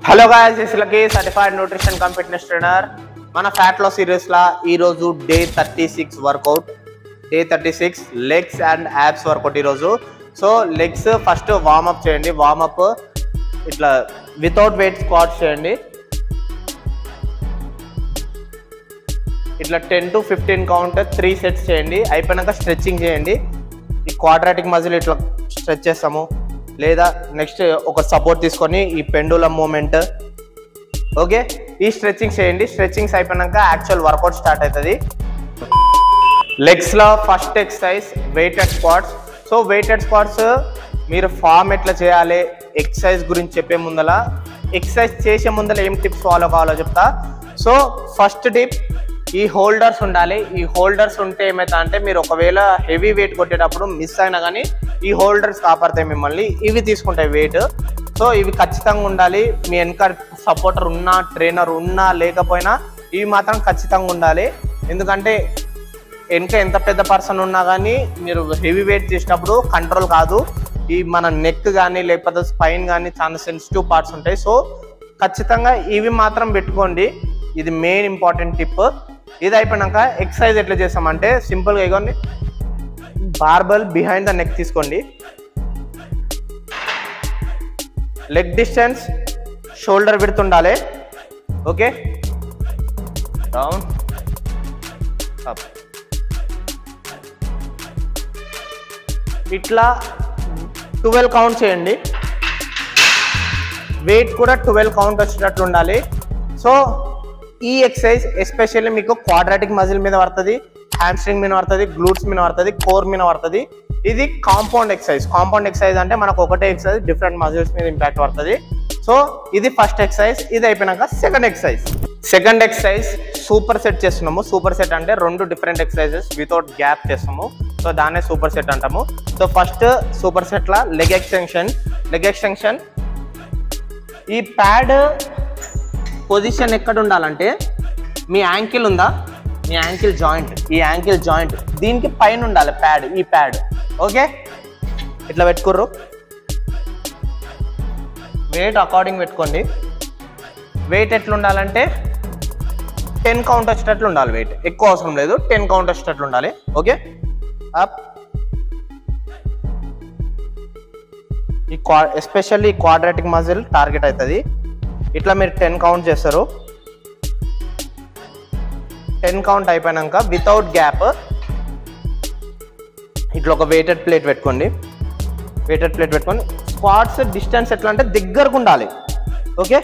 Hello guys, ఇస్లకి certified nutrition cum fitness trainer. మన fat loss series లా ఈ రోజు day 36 workout. Day 36 legs and abs workout ఈ రోజు. So legs first warm up చేయండి. వార్మ్ అప్ ఇట్లా వితౌట్ వెయిట్ స్క్వాట్స్ చేయండి. ఇట్లా 10 to 15 కౌంట్ 3 సెట్స్ చేయండి. అయిపోయినాక స్ట్రెచ్చింగ్ చేయండి. ఈ క్వాడ్రాటిక్ మజిల్ ఇట్లా స్ట్రెచ్ చేస్తాము. లేదా నెక్స్ట్ ఒక సపోర్ట్ తీసుకొని ఈ పెండులం మూమెంట్. ఓకే, ఈ స్ట్రెచ్చింగ్ చేయండి. స్ట్రెచ్చింగ్స్ అయిపోయినాక యాక్చువల్ వర్కౌట్ స్టార్ట్ అవుతుంది. లెగ్స్లో first exercise weighted squats. So weighted squats మీరు ఫామ్ ఎట్లా చేయాలి, ఎక్సర్సైజ్ గురించి చెప్పే ముందల, ఎక్సర్సైజ్ చేసే ముందర ఏం టిప్స్ ఫాలో కావాలో చెప్తా. సో ఫస్ట్ టిప్, ఈ హోల్డర్స్ ఉండాలి. ఈ హోల్డర్స్ ఉంటే ఏమవుతా అంటే మీరు ఒకవేళ హెవీ వెయిట్ కొట్టేటప్పుడు మిస్ అయినా కానీ ఈ హోల్డర్స్ కాపాడతాయి మిమ్మల్ని. ఇవి తీసుకుంటాయి వెయిట్. సో ఇవి ఖచ్చితంగా ఉండాలి. మీ వెనక సపోర్టర్ ఉన్నా, ట్రైనర్ ఉన్నా లేకపోయినా ఇవి మాత్రం ఖచ్చితంగా ఉండాలి. ఎందుకంటే వెనక ఎంత పెద్ద పర్సన్ ఉన్నా కానీ మీరు హెవీ వెయిట్ చేసినప్పుడు కంట్రోల్ కాదు. ఈ మన నెక్ కానీ లేకపోతే స్పైన్ కానీ చాలా సెన్సిటివ్ పార్ట్స్ ఉంటాయి. సో ఖచ్చితంగా ఇవి మాత్రం పెట్టుకోండి. ఇది మెయిన్ ఇంపార్టెంట్ టిప్. ఇది అయిపోయినాక ఎక్సర్సైజ్ ఎట్లా చేస్తామంటే సింపుల్గా ఇగోండి, బార్బల్ బిహైండ్ ద నెక్ తీసుకోండి. లెగ్ డిస్టెన్స్ షోల్డర్ విడ్త్ ఉండాలి. Okay, down up. ఇట్లా 12 కౌంట్ చేయండి. వెయిట్ కూడా 12 కౌంట్ వచ్చేటట్లు ఉండాలి. సో ఈ ఎక్సర్సైజ్ ఎస్పెషల్లీ మీకు క్వాడ్రాటిక్ మజిల్ మీద పడుతుంది, హ్యామ్స్ట్రింగ్ మీద పడుతుంది, గ్లూట్స్ మీద పడుతుంది, కోర్ మీద పడుతుంది. ఇది కాంపౌండ్ ఎక్సర్సైజ్. కాంపౌండ్ ఎక్సర్సైజ్ అంటే మనకు ఒకటే ఎక్సర్సైజ్ డిఫరెంట్ మజిల్స్ మీద ఇంపాక్ట్ పడుతుంది. సో ఇది ఫస్ట్ ఎక్సర్సైజ్. ఇది అయిపోయినాక second exercise. Second exercise super set చేస్తున్నాము. సూపర్ సెట్ అంటే 2 డిఫరెంట్ ఎక్సర్సైజెస్ వితౌట్ గ్యాప్ చేస్తాము. సో దాన్నే సూపర్ సెట్ అంటాము. సో ఫస్ట్ సూపర్ సెట్లా లెగ్ ఎక్స్టెన్షన్. లెగ్ ఎక్స్టెన్షన్ ఈ ప్యాడ్ పొజిషన్ ఎక్కడ ఉండాలంటే మీ యాంకిల్ ఉందా, మీ యాంకిల్ జాయింట్, ఈ యాంకిల్ జాయింట్ దీనికి పైన ఉండాలి ప్యాడ్. ఈ ప్యాడ్ ఓకే, ఇట్లా పెట్టుకోర్రు. వెయిట్ అకార్డింగ్ పెట్టుకోండి. వెయిట్ ఎట్లా ఉండాలంటే 10 కౌంట్ వచ్చేటట్లు ఉండాలి. వెయిట్ ఎక్కువ అవసరం లేదు, 10 కౌంట్ వచ్చేటట్లు ఉండాలి. Okay, up. ఈ ఎస్పెషల్లీ క్వాడ్రాటిక్ మజిల్ టార్గెట్ అవుతుంది. ఇట్లా మీరు 10 కౌంట్ చేస్తారు. 10 కౌంట్ అయిపోయినాక వితౌట్ గ్యాప్ ఇట్లా ఒక వెయిటెడ్ ప్లేట్ పెట్టుకోండి. వెయిటెడ్ ప్లేట్ పెట్టుకొని స్క్వాట్స్ డిస్టెన్స్ ఎట్లా అంటే దగ్గరకు ఉండాలి. ఓకే,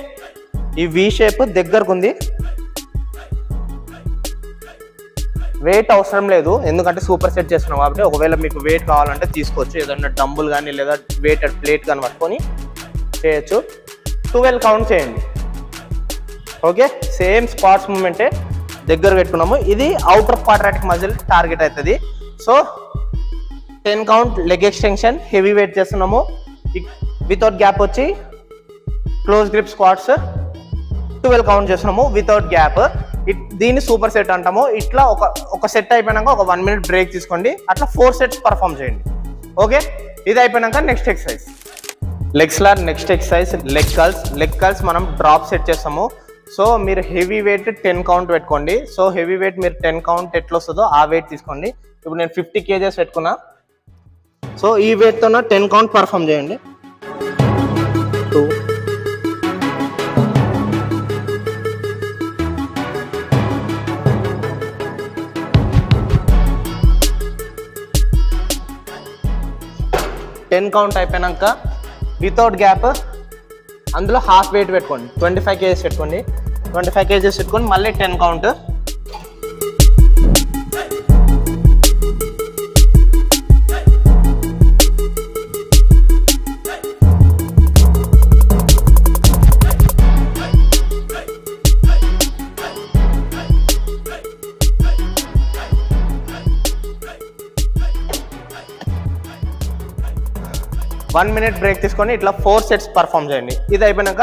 ఈ వి షేప్ దగ్గరకు ఉంది. వెయిట్ అవసరం లేదు ఎందుకంటే సూపర్ సెట్ చేస్తున్నాం కాబట్టి. ఒకవేళ మీకు వెయిట్ కావాలంటే తీసుకోవచ్చు, ఏదన్నా డంబుల్ కానీ లేదా వెయిటెడ్ ప్లేట్ కానీ పట్టుకొని చేయొచ్చు. 12 కౌంట్ చేయండి. ఓకే, సేమ్ స్క్వాట్స్ మూమెంటే దగ్గర పెట్టుకున్నాము. ఇది అవుటర్ క్వాడ్రాటిక్ మజిల్ టార్గెట్ అవుతుంది. So 10 count leg extension, heavy weight చేస్తున్నాము. వితౌట్ గ్యాప్ వచ్చి క్లోజ్ గ్రిప్ స్క్వాట్స్ 12 కౌంట్ చేస్తున్నాము వితౌట్ గ్యాప్. దీన్ని సూపర్ సెట్ అంటాము. ఇట్లా ఒక సెట్ అయిపోయినాక ఒక 1 minute బ్రేక్ తీసుకోండి. అట్లా 4 sets పర్ఫామ్ చేయండి. ఓకే, ఇది అయిపోయినాక నెక్స్ట్ ఎక్సర్సైజ్. లెగ్స్లో next exercise leg curls. Leg curls మనం డ్రాప్ సెట్ చేస్తాము. సో మీరు హెవీ వెయిట్ 10 కౌంట్ పెట్టుకోండి. సో హెవీ వెయిట్ మీరు 10 కౌంట్ ఎట్లా వస్తుందో ఆ వెయిట్ తీసుకోండి. ఇప్పుడు నేను 50 kgs పెట్టుకున్నా. సో ఈ వెయిట్తో 10 కౌంట్ పర్ఫామ్ చేయండి. 2 10 కౌంట్ అయిపోయినాక వితౌట్ గ్యాప్ అందులో హాఫ్ వెయిట్ పెట్టుకోండి. 25 kgs పెట్టుకోండి. 25 kgs పెట్టుకొని మళ్ళీ 10 కౌంట్. వన్ మినిట్ బ్రేక్ తీసుకొని ఇట్లా 4 sets పర్ఫామ్ చేయండి. ఇది అయిపోయినాక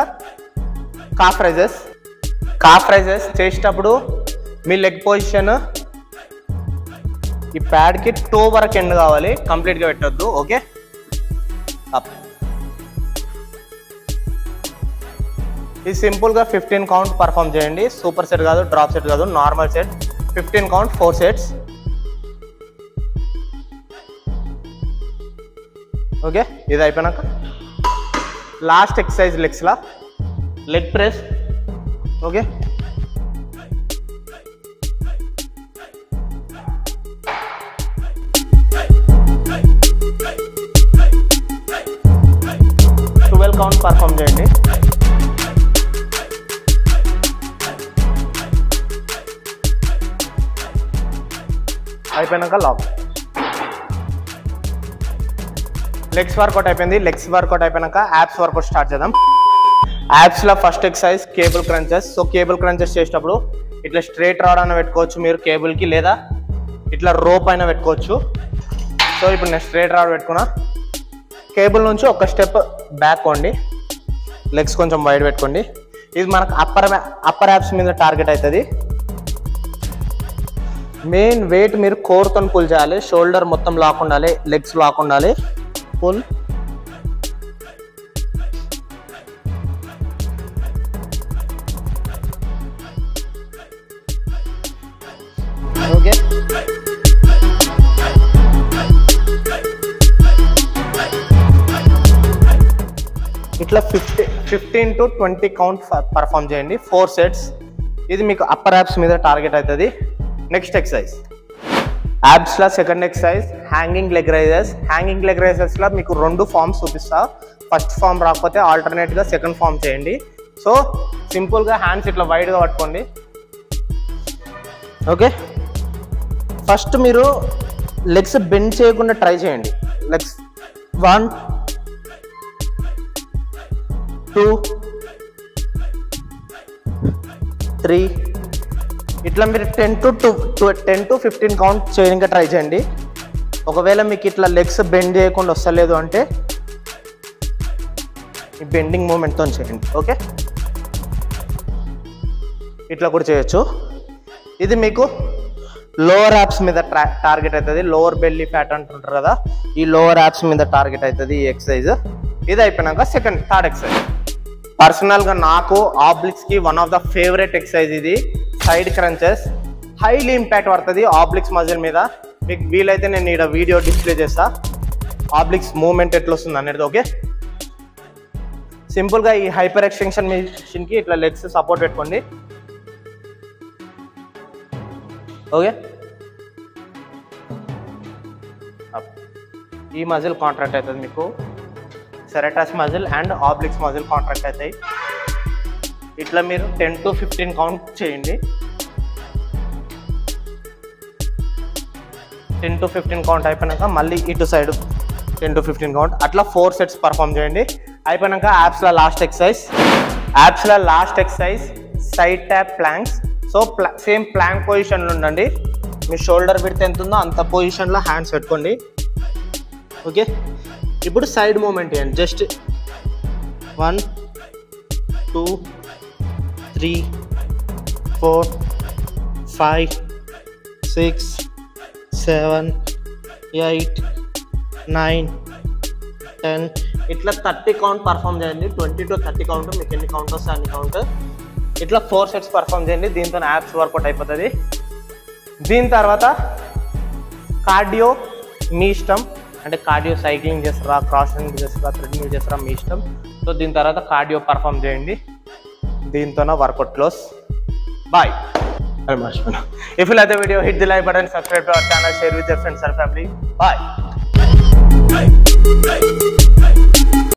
కాఫ్ రైజెస్. కాఫ్ రైజెస్ చేసేటప్పుడు మీ లెగ్ పొజిషన్ ఈ ప్యాడ్కి టో వరకు ఎండ్ కావాలి, కంప్లీట్గా పెట్టొద్దు. Okay, up. ఇది సింపుల్గా 15 కౌంట్ పర్ఫామ్ చేయండి. సూపర్ సెట్ కాదు, డ్రాప్ సెట్ కాదు, normal set. 15 count 4 sets. Okay, ఇది అయిపోయినాక లాస్ట్ ఎక్సర్సైజ్ లెగ్స్లా leg press. Okay, count perform చేయండి. అయిపోయినాక లాక్. లెగ్స్ వర్కౌట్ అయిపోయింది. లెగ్స్ వర్కౌట్ అయిపోయినాక యాప్స్ వర్కౌట్ స్టార్ట్ చేద్దాం. యాప్స్లో first exercise cable crunches. So cable crunches చేసేటప్పుడు ఇట్లా స్ట్రైట్ రాడ్ అయినా పెట్టుకోవచ్చు మీరు కేబుల్కి, లేదా ఇట్లా రోప్ అయినా పెట్టుకోవచ్చు. సో ఇప్పుడు నేను స్ట్రైట్ రాడ్ పెట్టుకున్నా. కేబుల్ నుంచి ఒక స్టెప్ బ్యాక్ కొండి, లెగ్స్ కొంచెం వైడ్ పెట్టుకోండి. ఇది మనకు అప్పర్ యాప్స్ మీద టార్గెట్ అవుతుంది. మెయిన్ వెయిట్ మీరు కోర్తో పుల్ చేయాలి. షోల్డర్ మొత్తం లాక్ ఉండాలి, లెగ్స్ లాక్ ఉండాలి. పుల్. ఓకే, ఇట్లా 15 to 20 కౌంట్ పర్ఫామ్ చేయండి. 4 సెట్స్. ఇది మీకు అప్పర్ యాప్స్ మీద టార్గెట్ అవుతుంది. నెక్స్ట్ ఎక్సర్సైజ్ యాప్స్లో second exercise hanging leg raises. Hanging leg రైజెస్లో మీకు 2 ఫామ్స్ చూపిస్తా. ఫస్ట్ ఫామ్ రాకపోతే ఆల్టర్నేట్గా సెకండ్ ఫామ్ చేయండి. సో సింపుల్గా హ్యాండ్స్ ఇట్లా వైడ్గా పట్టుకోండి. ఓకే, ఫస్ట్ మీరు లెగ్స్ బెండ్ చేయకుండా ట్రై చేయండి. లెగ్స్ 1 2 3 ఇట్లా మీరు 10 to 15 కౌంట్ చేయడానికి ట్రై చేయండి. ఒకవేళ మీకు ఇట్లా లెగ్స్ బెండ్ చేయకుండా వస్తలేదు అంటే ఈ బెండింగ్ మూమెంట్తో చేయండి. ఓకే, ఇట్లా కూడా చేయొచ్చు. ఇది మీకు లోవర్ యాప్స్ మీద టార్గెట్ అవుతుంది. లోవర్ బెల్లీ ఫ్యాట్ అంటుంటారు కదా, ఈ లోవర్ యాప్స్ మీద టార్గెట్ అవుతుంది ఈ ఎక్సర్సైజ్. ఇది అయిపోయినాక థర్డ్ ఎక్సర్సైజ్. పర్సనల్గా నాకు ఆబ్లిక్స్కి one of the favourite exercise ఇది సైడ్ క్రంచెస్. హైలీ ఇంపాక్ట్ పడుతుంది ఆబ్లిక్స్ మజిల్ మీద. మీకు వీలైతే నేను ఇక్కడ వీడియో డిస్ప్లే చేస్తా ఆబ్లిక్స్ మూవ్మెంట్ ఎట్లా వస్తుంది అనేది. ఓకే, సింపుల్గా ఈ హైపర్ ఎక్స్టెన్షన్ మిషన్కి ఇట్లా లెగ్స్ సపోర్ట్ పెట్టుకోండి. ఓకే, ఈ మజిల్ కాంట్రాక్ట్ అవుతుంది మీకు. Serratus muscle and obliques muscle contract అవుతాయి. ఇట్లా మీరు 10 to 15 కౌంట్ చేయండి. 10 to 15 కౌంట్ అయిపోయినాక మళ్ళీ ఇటు సైడ్ 10 to 15 కౌంట్. అట్లా 4 సెట్స్ పర్ఫామ్ చేయండి. అయిపోయినాక యాప్స్లో last exercise side tap planks. So same plank పొజిషన్లో ఉండండి. మీ షోల్డర్ విడ్త్ ఎంత ఉందో అంత పొజిషన్లో హ్యాండ్స్ పెట్టుకోండి. ఓకే, ఇప్పుడు సైడ్ మూమెంట్ చేయండి. జస్ట్ 1 2 3 4 5 6 7 8 9 10 ఇట్లా 30 కౌంట్ పర్ఫామ్ చేయండి. 20 to 30 కౌంట్, మీకు ఎన్ని కౌంట్ వస్తే అన్ని కౌంట్. ఇట్లా 4 సెట్స్ పర్ఫామ్ చేయండి. దీంతో యాప్స్ వర్కౌట్ అయిపోతుంది. దీని తర్వాత కార్డియో మీ ఇష్టం. అంటే కార్డియో సైక్లింగ్ చేస్తారా, క్రాస్ రన్నింగ్ చేస్తారా, థ్రెడ్మిల్ చేస్తారా, మీ ఇష్టం. సో దీని తర్వాత కార్డియో పర్ఫామ్ చేయండి. దీంతోనే workout close. Bye. If you like the video, hit the like button, subscribe to our channel, share with your friends and family. Bye.